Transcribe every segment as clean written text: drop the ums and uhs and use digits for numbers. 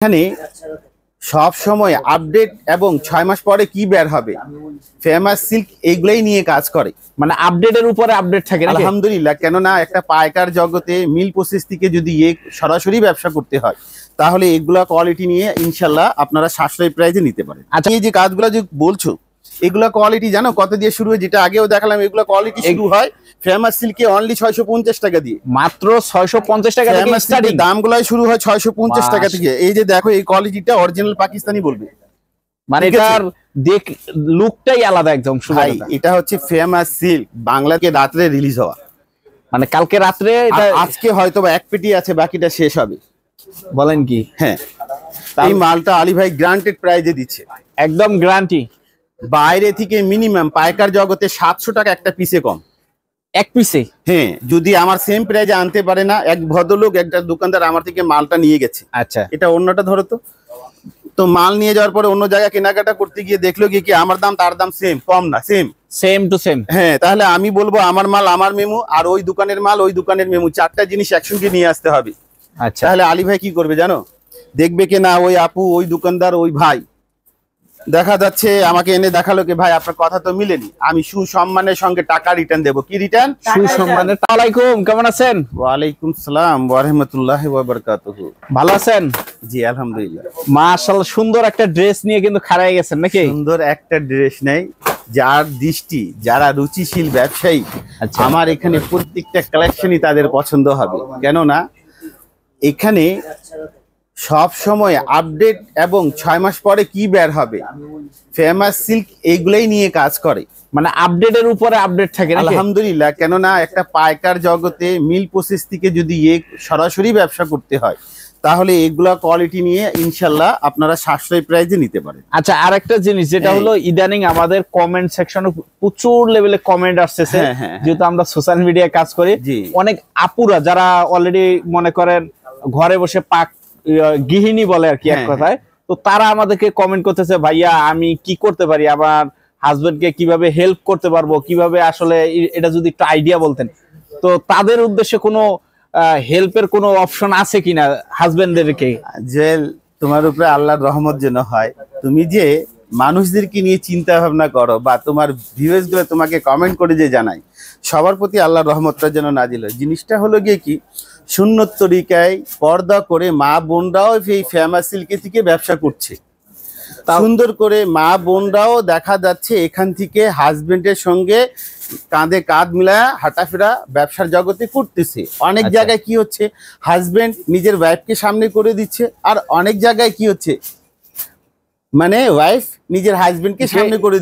এখানে সব সময় আপডেট এবং 6 মাস পরে কি বের হবে ফেমাস সিল্ক এইগুলাই নিয়ে কাজ করে। মানে আপডেটের উপরে আপডেট থাকে নাকি? আলহামদুলিল্লাহ, কেননা একটা পাইকার জগতে মিল প্রসেস থেকে যদি সরাসরি ব্যবসা করতে হয় তাহলে এগুলা কোয়ালিটি নিয়ে ইনশাল্লাহ আপনারা সাশ্রয়ী প্রাইজে নিতে পারেন। আচ্ছা, এই যে কাজগুলো যে বলছো এগুলা কোয়ালিটি জানো কত দিয়ে শুরু হয়? যেটা আগেও দেখালাম, এগুলা কোয়ালিটি শুরু হয় ফেমাস সিল্কে অনলি 650 টাকা দিয়ে, মাত্র 650 টাকা থেকে স্টার্টিং। দামগুলাই শুরু হয় 650 টাকা থেকে। এই যে দেখো, এই কোয়ালিটিটা অরিজিনাল পাকিস্তানি বলবে, মানে এটার লুকটাই আলাদা একদম। ভাই এটা হচ্ছে ফেমাস সিল্ক, বাংলাকে রাত্রে রিলিজ হওয়া, মানে কালকে রাত্রে এটা, আজকে হয়তো এক পেটি আছে, বাকিটা শেষ হবে। বলেন কি? হ্যাঁ, এই মালটা আলী ভাই গ্রান্টেড প্রাইজে দিচ্ছে, একদম গ্যারান্টি। বাইরে থেকে মিনিমাম পাইকার জগতে 700 টাকা একটা পিসে কম, এক পিসে। হ্যাঁ, যদি আমার সেম প্রাইজে আনতে পারে না, এক ভদ্রলোক একটা দোকানদার আমার থেকে মালটা নিয়ে গেছে। আচ্ছা, এটা অন্যটা ধরো তো মাল নিয়ে যাওয়ার পরে অন্য জায়গায় কেনাকাটা করতে গিয়ে দেখলো কি আমার দাম তার দাম সেম, কম না, সেম টু সেম। হ্যাঁ, তাহলে আমি বলবো আমার মাল আমার মেমু, আর ওই দোকানের মাল ওই দোকানের মেমু, চারটা জিনিস একসঙ্গে নিয়ে আসতে হবে। আচ্ছা, তাহলে আলী ভাই কি করবে জানো? দেখবে কি না ওই আপু, ওই দোকানদার, ওই ভাই দেখা যাচ্ছে আমাকে এনে দেখালো কি ভাই আপনার কথা তো মিলেনি, আমি সুসম্মানের সঙ্গে টাকা রিটার্ন দেবো। কি রিটার্ন? সুসম্মানের। আলাইকুম, কেমন আছেন? ওয়ালাইকুম সালাম ওয়া রাহমাতুল্লাহি ওয়া বারাকাতুহু। ভালো আছেন? জি আলহামদুলিল্লাহ। মাশাআল্লাহ, সুন্দর একটা ড্রেস নিয়ে কিন্তু খাড়াই গেছেন নাকি? সুন্দর একটা ড্রেস নেই, যার দৃষ্টি, যারা রুচিশীল ব্যবসায়ী, আমার এখানে প্রত্যেকটা কালেকশনই তাদের পছন্দ হবে। কেননা এখানে সব সময় আপডেট এবং 6 মাস পরে কি বের হবে ফেমাস সিল্ক এইগুলাই নিয়ে কাজ করে, মানে আপডেটের উপরে আপডেট থাকে নাকি? আলহামদুলিল্লাহ, কেননা একটা পাইকার জগতে মিল প্রসেস থেকে যদি সরাসরি ব্যবসা করতে হয় তাহলে এগুলা কোয়ালিটি নিয়ে ইনশাল্লাহ আপনারা সাশ্রয়ী প্রাইজে নিতে পারেন। আচ্ছা, আরেকটা জিনিস যেটা হলো, ইদানিং আমাদের কমেন্ট সেকশনে প্রচুর লেভেলে কমেন্ট আসতেছে, যেহেতু আমরা সোশ্যাল মিডিয়ায় কাজ করি। অনেক আপুরা যারা অলরেডি মনে করেন ঘরে বসে গৃহিণী বলে আর কি এক কথায়, তো তারা আমাদেরকে কমেন্ট করতেছে, ভাইয়া আমি কি করতে পারি, আমার হাজবেন্ডকে কিভাবে হেল্প করতে পারবো, কিভাবে আসলে এটা যদি একটু আইডিয়া বলতেন। তো তাদের উদ্দেশ্যে কোনো হেল্পের কোনো অপশন আছে কিনা হাজবেন্ডদেরকে? যে তোমার উপরে আল্লাহর রহমত যেন হয়, তুমি যে মানুষদেরকে নিয়ে চিন্তা ভাবনা করো বা তোমার ভিউয়ার্স গুলো তোমাকে কমেন্ট করে যে জানাই, সবার প্রতি আল্লাহর রহমতটা যেন নাজিল হয়। জিনিসটা হলো গিয়ে কি, সুন্নত তরিকায় পর্দা করে মা বোনরাও এই ফেমাস সিল্কে থেকে ব্যবসা করছে, সুন্দর করে মা বোনরাও দেখা যাচ্ছে এখান থেকে হাজবেন্ডের সঙ্গে কাঁধে কাঁধ মিলায়া হাঁটাফেরা ব্যবসার জগতে করতেছে। অনেক জায়গায় কি হচ্ছে, হাজবেন্ড নিজের ওয়াইফকে সামনে করে দিচ্ছে, আর অনেক জায়গায় কি হচ্ছে, মানে ওয়াইফ নিজের হাজবেন্ডকে সামনে করে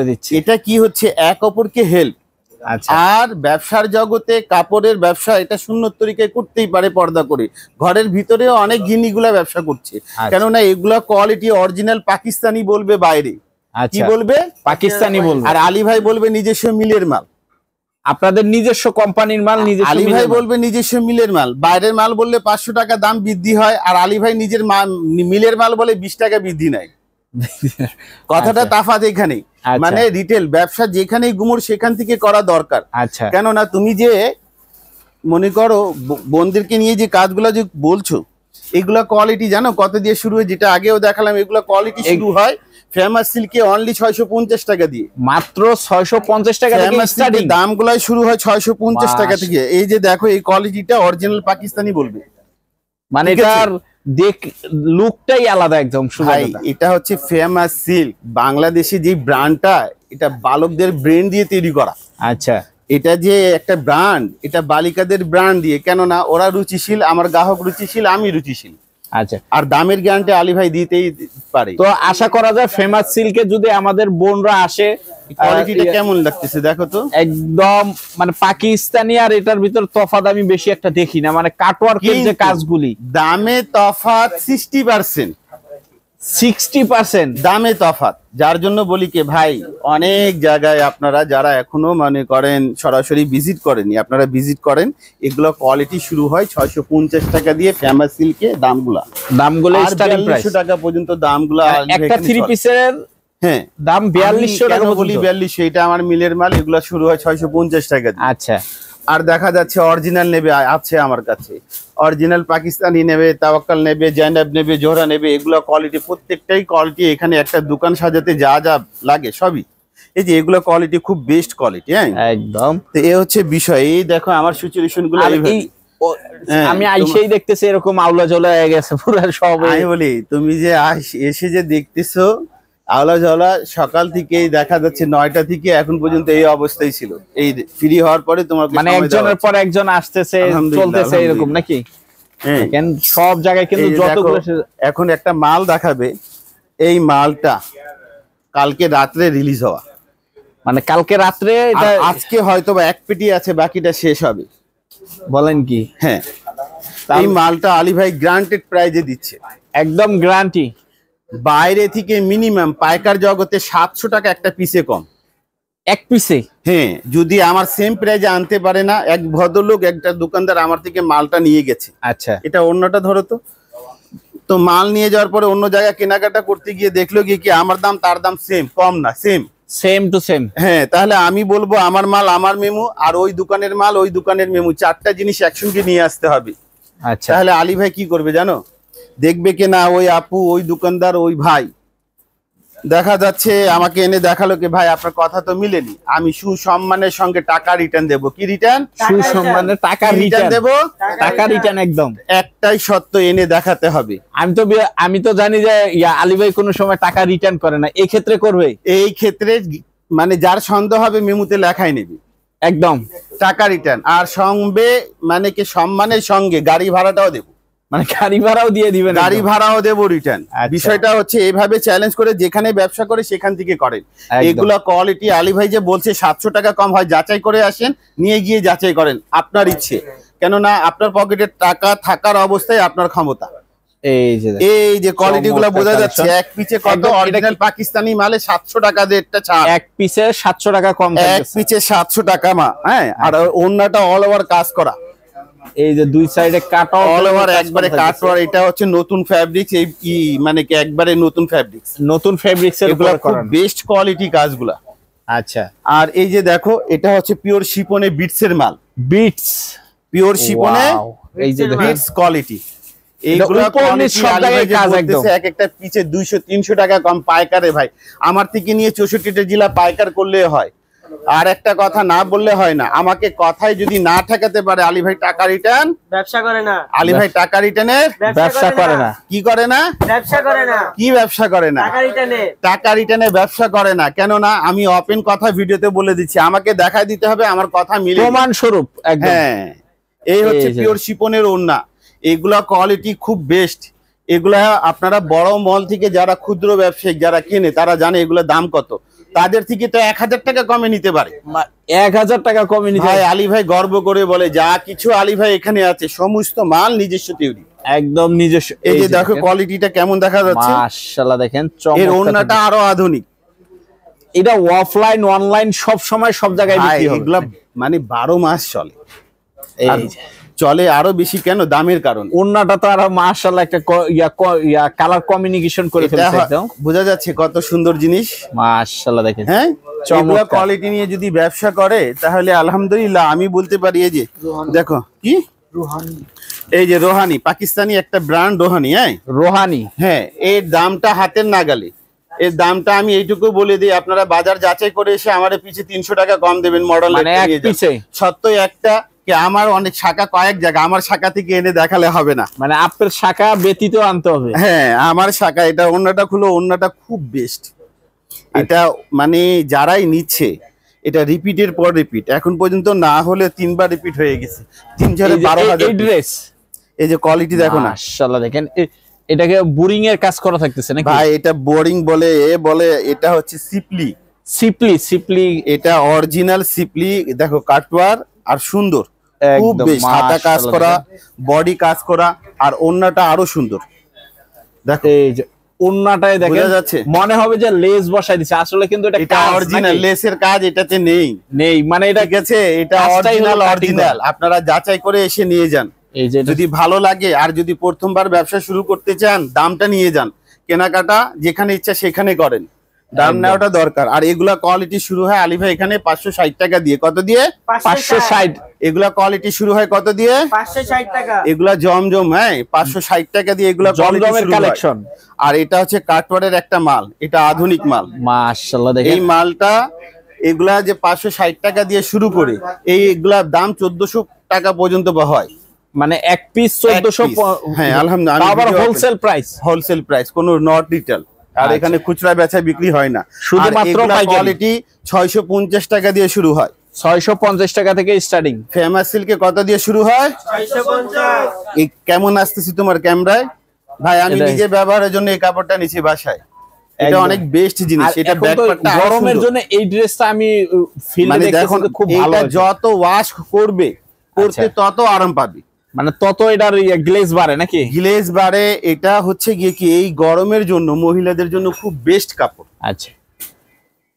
দিচ্ছে। এটা কি হচ্ছে, এক অপরকে হেল্প। আর ব্যবসার জগতে কাপড়ের ব্যবসা এটা সুন্নত তরিকায় করতেই পারে পর্দা করে। ঘরের ভিতরেও অনেক গিনিগুলা ব্যবসা করছে, কেননা এগুলা কোয়ালিটি অরিজিনাল পাকিস্তানি বলবে, বাইরে কি বলবে? পাকিস্তানি বলবে। আর আলী ভাই বলবে নিজস্ব মিলের মাল, আপনাদের নিজস্ব কোম্পানির মাল। আলী ভাই বলবে নিজস্ব মিলের মাল। বাইরের মাল বললে 500 টাকা দাম বৃদ্ধি হয়, আর আলী ভাই নিজের মিলের মাল বলে 20 টাকা বৃদ্ধি নেয়। কথাটা তাফাত এখানে, মানে রিটেল ব্যবসা যেখানেই গুমর সেখান থেকে করা দরকার। কেননা তুমি যে মনে করো বোনদেরকে নিয়ে যে কাজগুলো যে বলছো, এগুলা কোয়ালিটি জানো কত দিয়ে শুরু হয়? যেটা আগেও দেখালাম, এগুলা কোয়ালিটি শুরু হয় ফেমাস সিল্কে অনলি 650 টাকা দিয়ে, মাত্র 650 টাকা থেকে স্টার্টিং। দামগুলাই শুরু হয় 650 টাকা থেকে। এই যে দেখো, এই কোয়ালিটিটা অরিজিনাল পাকিস্তানি বলবে, মানে এটার লুকটাই আলাদা একদম। ভাই এটা হচ্ছে ফেমাস সিল্ক, বাংলাদেশে যে ব্র্যান্ডটা, এটা বালকদের ব্রেন দিয়ে তৈরি করা। আচ্ছা, এটা যে একটা ব্র্যান্ড, এটা বালিকাদের ব্র্যান্ড দিয়ে, কেননা ওরা রুচিশীল, আমার গ্রাহক রুচিশীল, আমি রুচিশীল। আচ্ছা, আর দামের গ্যারান্টি আলী ভাই দিতেই পারে। তো আশা করা যায় ফেমাস সিল্কে যদি আমাদের বোনরা আসে, কোয়ালিটিটা কেমন লাগতেছে দেখো তো, একদম মানে পাকিস্তানি। আর এটার ভিতর তফাৎ আমি বেশি একটা দেখি না, মানে কাটওয়ার্কের যে কাজগুলি, দামে তফাৎ 60% দামে তফাৎ। যার জন্য বলি কে ভাই, অনেক জায়গায় আপনারা যারা এখনো মনে করেন সরাসরি ভিজিট করেনি, আপনারা ভিজিট করেন। এগুলো কোয়ালিটি শুরু হয় 650 টাকা দিয়ে ফেমাস সিল্কে, দামগুলো স্টার্টিং প্রাইস 4200 টাকা পর্যন্ত দামগুলো। একটা 3 পিসের দাম 4200 টাকা বলি 4200, এটা আমার মিলের মাল, এগুলো শুরু হয় 650 টাকা দিয়ে। আচ্ছা, আর দেখা যাচ্ছে অরিজিনাল নেবে আছে আমার কাছে, অরিজিনাল পাকিস্তানি নেবে, তাওয়াক্কাল নেবে, জয়নাব নেবে, জোহরা নেবে, এগুলো কোয়ালিটি, প্রত্যেকটাই কোয়ালিটি। এখানে একটা দোকান সাজাতে যা যা লাগে সবই, এই যে এগুলো কোয়ালিটি খুব বেস্ট কোয়ালিটি। হ্যাঁ একদম। তো এ হচ্ছে বিষয়। এই দেখো আমার সিচুয়েশন গুলো, আমি আইসেই দেখতেছি এরকম আউলা জ্বলা হয়ে গেছে পুরো সব। আমি বলি তুমি যে এসে যে দেখতেছো আওলা জ্বলা, সকাল থেকেই দেখা যাচ্ছে 9টা থেকে এখন পর্যন্ত এই অবস্থায় ছিল। এই ফ্রি হওয়ার পরে তোমার মানে একজনের পর একজন আসতেছে চলতেছে এরকম নাকি? হ্যাঁ, সব জায়গায় কিন্তু যতগুলো। এখন একটা মাল দেখাবে, এই মালটা কালকে রাত্রে রিলিজ হওয়া, মানে কালকে রাত্রে। এটা আজকে হয়তো বা 1 পেটি আছে, বাকিটা শেষ হবে। বলেন কি? হ্যাঁ, এই মালটা আলী ভাই গ্রান্টেড প্রাইজে দিচ্ছে, একদম গ্যারান্টি। বাইরে থেকে মিনিমাম পাইকার জগতে 700 টাকা একটা পিসে কম, এক পিসে। হ্যাঁ, যদি আমার সেম প্রাইজে আনতে পারে না। এক ভদ্রলোক, একটা দোকানদার আমার থেকে মালটা নিয়ে গেছে। আচ্ছা, এটা অন্যটা ধরো তো মাল নিয়ে যাওয়ার পরে অন্য জায়গায় কেনাকাটা করতে গিয়ে দেখলো কি আমার দাম তার দাম সেম, কম না, সেম টু সেম। হ্যাঁ, তাহলে আমি বলবো আমার মাল আমার মেমু, আর ওই দোকানের মাল ওই দোকানের মেমু, 4টা জিনিস একসঙ্গে নিয়ে আসতে হবে। আচ্ছা, তাহলে আলী ভাই কি করবে জানো, দেখবে কি না ওই আপু, ওই দোকানদার, ওই ভাই দেখা যাচ্ছে আমাকে এনে দেখালো কি ভাই আপনার কথা তো মিলেনি, আমি সুসম্মানের সঙ্গে টাকা রিটার্ন দেবো। কি রিটার্ন? সুসম্মানের টাকা রিটার্ন দেবো, টাকা রিটার্ন। একদম একটাই সত্য এনে দেখাতে হবে। আমি তো জানি যে আলী ভাই কোনো সময় টাকা রিটার্ন করে না, এই ক্ষেত্রে করবে। এই ক্ষেত্রে মানে যার সন্দেহ হবে মেমুতে লেখাই নেবে একদম টাকা রিটার্ন, আর সঙ্গে মানে কি সম্মানের সঙ্গে গাড়ি ভাড়াটাও দেবো, মানে গাড়ি ভাড়াও দিয়ে দিবেন? গাড়ি ভাড়াও দেবো রিটার্ন। বিষয়টা হচ্ছে এইভাবে চ্যালেঞ্জ করে যেখানে ব্যবসা করে সেখান থেকে করেন। এগুলা কোয়ালিটি আলী ভাই যে বলছে 700 টাকা কম হয়, যাচাই করে আসেন, নিয়ে গিয়ে যাচাই করেন আপনার ইচ্ছে, কেননা আপনার পকেটে টাকা থাকার অবস্থায় আপনার ক্ষমতা। এই যে কোয়ালিটি গুলা বোঝা যাচ্ছে। এক পিছে কত অরিজিনাল পাকিস্তানি মালে 700 টাকা দিয়ে একটা ছাড়, এক পিসে 700 টাকা কম, এক পিছে 700 টাকা মা। হ্যাঁ, আর ওন্নাটা অল ওভার কাজ করা, এই যে দুই সাইডে কাট অল ওভার একবারে কাট করা। এটা হচ্ছে নতুন ফ্যাব্রিক্স, এই কি মানে কি একবারে নতুন ফ্যাব্রিক্স, নতুন ফ্যাব্রিক্স এর উপর করা, বেস্ট কোয়ালিটি কাজগুলা। আচ্ছা, আর এই যে দেখো এটা হচ্ছে পিওর শিপনে বিটস এর মাল, বিটস পিওর শিপনে, এই যে বিটস কোয়ালিটি। এইগুলা কোয়ালিটি সব জায়গায় কাজ একদম। এক একটা পিছে 200-300 টাকা কম পাইকারে ভাই, আমার থেকে নিয়ে 64টা জেলা পাইকার করলে হয়। আর একটা কথা না বললে হয় না, আমাকে কথায় যদি না ঠেকাতে পারে আলী ভাই টাকা রিটার্ন ব্যবসা করে না। আলী ভাই টাকা রিটার্নের ব্যবসা করে না। কি করে না? ব্যবসা করে না। কি ব্যবসা করে না? টাকা রিটার্নে ব্যবসা করে না। কেন না? আমি ওপেন কথা ভিডিওতে বলে দিচ্ছি, আমাকে দেখাই দিতে হবে আমার কথা মিলে, প্রমাণ স্বরূপ। হ্যাঁ, এই হচ্ছে পিওর শিপনের ওড়না। এগুলা কোয়ালিটি খুব বেস্ট। এগুলা আপনারা বড় মল থেকে যারা ক্ষুদ্র ব্যবসায়ী যারা কেনে তারা জানে এগুলা দাম কত, তাদের থেকে তো 1000 টাকা কমে নিতে পারে। 1000 টাকা কমে নিতে ভাই আলী ভাই গর্ব করে বলে যা কিছু আলী ভাই এখানে আছে সমস্ত মাল নিজস্ব তৈরি, একদম নিজস্ব। এই যে দেখো কোয়ালিটিটা কেমন দেখা যাচ্ছে, মাশাআল্লাহ দেখেন। এর ওড়নাটা আরো আধুনিক। এটা অফলাইন অনলাইন সব সময় সব জায়গায় বিক্রি হয়, এগুলা মানে 12 মাস চলে। এই চলে আরো বেশি কেন? দামের কারণ। ওন্নাটা তো আর মাশাআল্লাহ একটা কালার কমিউনিকেশন করে ফেলছে একদম, বোঝা যাচ্ছে কত সুন্দর জিনিস। মাশাআল্লাহ দেখেন। হ্যাঁ, চমৎকার কোয়ালিটি নিয়ে যদি ব্যবসা করে তাহলে আলহামদুলিল্লাহ আমি বলতে পারি। এই যে দেখো কি রোহানি, এই যে রোহানি পাকিস্তানি একটা ব্র্যান্ড রোহানি। হ্যাঁ, রোহানি। হ্যাঁ, এর দামটা হাতের নাগালে। এর দামটা আমি এইটুকু বলে দিই, আপনারা বাজার যাচাই করে এসে আমার পিছে 300 টাকা কম দেবেন মডেল। সত্য একটা আমার অনেক শাখা, কয়েক জায়গা, আমার শাখা থেকে এনে দেখালে হবে না, মানে আপনার শাখা ব্যতীত আনতে হবে। হ্যাঁ, আমার শাখা। এটা অন্যটা খুলো, অন্যটা খুব বেস্ট। এটা মানে যারাই নিচ্ছে এটা রিপিটের পর রিপিট, এখন পর্যন্ত না হলে 3 বার রিপিট হয়ে গেছে। 3/12,000 ড্রেস। এই যে কোয়ালিটি দেখো না, মাশাআল্লাহ দেখেন। এটাকে বোরিং এর কাজ করা থাকতেছে নাকি ভাই? এটা বোরিং বলে বলে এটা হচ্ছে সিপলি, সিপলি। এটা অরিজিনাল সিপলি। দেখো কাটওয়ার আর সুন্দর, খুব বেশ হাতা কাজ করা, বডি কাজ করা, আর ওন্নাটা আরো সুন্দর। দেখো এই যে ওন্নাটায় দেখেন যাচ্ছে, মনে হবে যে লেস বসাই দিছে, আসলে কিন্তু এটা অরিজিনাল লেসের কাজ এটাতে নেই, মানে এটা গেছে। এটা অরিজিনাল। আপনারা যাচাই করে এসে নিয়ে যান। যদি ভালো লাগে আর যদি প্রথমবার ব্যবসা শুরু করতে চান দামটা নিয়ে যান, কেনাকাটা যেখানে ইচ্ছা সেখানে করেন, দাম নেওয়াটা দরকার। আর এগুলা কোয়ালিটি শুরু হয় আলী ভাই এখানে 560 টাকা দিয়ে। কত দিয়ে? 560। এগুলা কোয়ালিটি শুরু হয় কত দিয়ে? 560 টাকা। এগুলা জমজম, হ্যাঁ 560 টাকা দিয়ে এগুলা জমজমের কালেকশন। আর এটা হচ্ছে কাঠওয়ারের একটা মাল, এটা আধুনিক মাল মাশাআল্লাহ। দেখেন এই মালটা, এগুলা যে 560 টাকা দিয়ে শুরু করে এইগুলার দাম 1400 টাকা পর্যন্ত হয়, মানে এক পিস 1400। হ্যাঁ আলহামদুলিল্লাহ, আবার হোলসেল প্রাইস, হোলসেল প্রাইস, কোনো নট রিটেল। আর এখানে খুচরা বেচা বিক্রি হয় না, শুধুমাত্র কোয়ালিটি 650 টাকা দিয়ে শুরু হয়, 650 টাকা থেকে স্টার্টিং। ফেমাস সিল্কে কত দিয়ে শুরু হয়? 650। এই কেমন আসতেছি তোমার ক্যামেরায় ভাই, আমি নিজে ব্যবহারের জন্য এই কাপড়টা নিছি বাসায়, এটা অনেক বেস্ট জিনিস। এটা ব্যাকপার্টটা গরমের জন্য এই ড্রেসটা আমি ফিল দেখতেছি খুব ভালো। এটা যত ওয়াশ করবে তত আরাম পাবে, মানে তত এটার গ্লেজ বাড়ে নাকি? গ্লেজ বাড়ে। এটা হচ্ছে গিয়ে কি এই গরমের জন্য মহিলাদের জন্য খুব বেস্ট কাপড়। আচ্ছা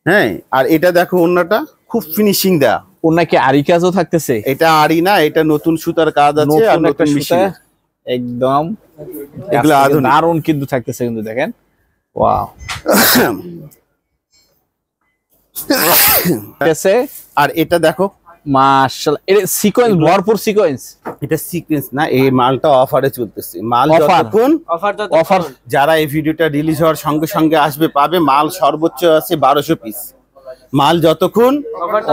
হ্যাঁ, আর এটা দেখো ওন্নাটা খুব ফিনিশিং দেয়া। ওন্না কি আরি কাজও থাকতেছে? এটা আরি না, এটা নতুন সুতার কাজ আছে আর নতুন মেশিন একদম। এগুলো আধুনিক, দারুণ কিন্তু থাকতেছে কিন্তু দেখেন। ওয়াও। আর এটা দেখো মাশাআল্লাহ, এটা সিকোয়েন্স, ভরপুর সিকোয়েন্স। এটা সিকোয়েন্স না, এই মালটা অফারে চলতেছে। মাল যতক্ষণ অফার, যারা এই ভিডিওটা রিলিজ হওয়ার সঙ্গে সঙ্গে আসবে পাবে। মাল সর্বোচ্চ আছে 1200 পিস। মাল যতক্ষণ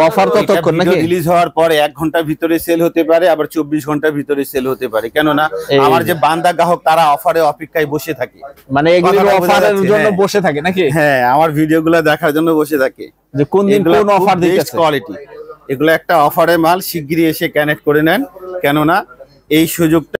অফার ততক্ষণ নাকি? রিলিজ হওয়ার পরে 1 ঘন্টার ভিতরে সেল হতে পারে, আবার 24 ঘন্টার ভিতরে সেল হতে পারে। কেননা আমার যে বান্দা গ্রাহক তারা অফারে অপেক্ষায় বসে থাকে, মানে এগুলো অফারের জন্য বসে থাকে নাকি? হ্যাঁ, আমার ভিডিওগুলো দেখার জন্য বসে থাকে যে কোন দিন কোন অফার দিতেছে। কোয়ালিটি এগুলো একটা অফারের মাল, শিগগিরই এসে কানেক্ট করে নেন, কেননা এই সুযোগটা